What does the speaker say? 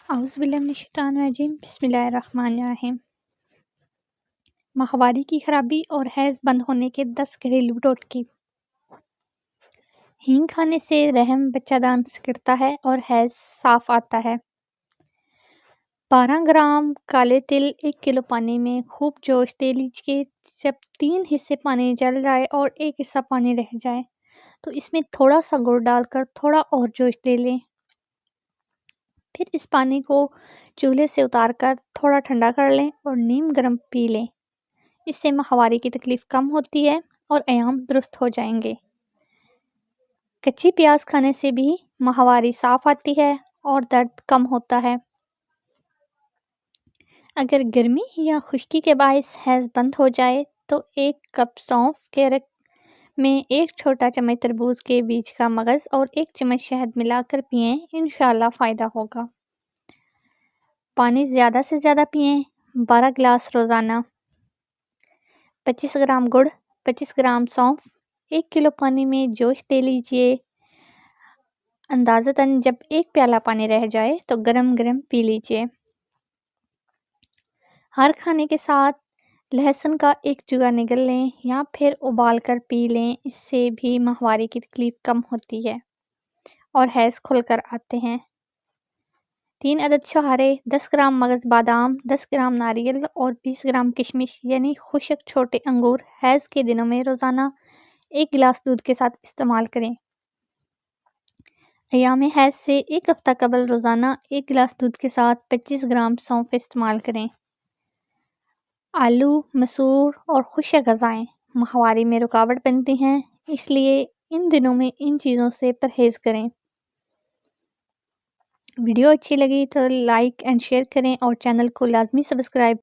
اعوذ باللہ من الشیطان الرجیم بسم اللہ الرحمن الرحیم۔ ماہواری کی خرابی اور حیض بند ہونے کے 10 گھریلو ٹوٹکے۔ ہینگ کھانے سے رحم بچہ دان سکڑتا ہے اور حیض صاف آتا ہے۔ 12 گرام کالے تل 1 کلو پانی میں خوب جوش دے لیجیے۔ جب 3 حصے پانی جل جائے اور 1 حصہ پانی رہ جائے تو اس میں تھوڑا سا گڑ ڈال کر تھوڑا اور جوش دے لیں۔ پھر اس پانی کو چولہے سے اتار کر تھوڑا ٹھنڈا کر لیں اور نیم گرم پی لیں۔ اس سے ماہواری کی تکلیف کم ہوتی ہے اور ایام درست ہو جائیں گے۔ کچی پیاز کھانے سے بھی ماہواری صاف آتی ہے اور درد کم ہوتا ہے۔ اگر گرمی یا خشکی کے باعث حیض بند ہو جائے تو 1 کپ سونف کے رس میں 1 چھوٹا چمچ تربوز کے بیج کا مغز اور 1 چمچ شہد ملا کر پئیں، انشاءاللہ فائدہ ہوگا۔ پانی زیادہ سے زیادہ پئیں، 12 گلاس روزانہ۔ 25 گرام گڑ، 25 گرام سونف، 1 کلو پانی میں جوش دے لیجئے۔ اندازتاً جب 1 پیالہ پانی رہ جائے تو گرم گرم پی لیجئے۔ ہر کھانے کے ساتھ لہسن کا 1 جگا نگل لیں یا پھر ابال کر پی لیں، اس سے بھی ماہواری کی تکلیف کم ہوتی ہے اور حیض کھل کر آتے ہیں۔ 3 عدد چھہارے، 10 گرام مغز بادام، 10 گرام ناریل اور 20 گرام کشمش یعنی خشک چھوٹے انگور حیض کے دنوں میں روزانہ 1 گلاس دودھ کے ساتھ استعمال کریں۔ ایام حیض سے 1 ہفتہ قبل روزانہ 1 گلاس دودھ کے ساتھ 25 گرام سونف استعمال کریں۔ آلو، مسور اور خشک غذائیں ماہواری میں رکاوٹ بنتی ہیں، اس لیے ان دنوں میں ان چیزوں سے پرہیز کریں۔ ویڈیو اچھی لگی تو لائک اینڈ شیئر کریں اور چینل کو لازمی سبسکرائب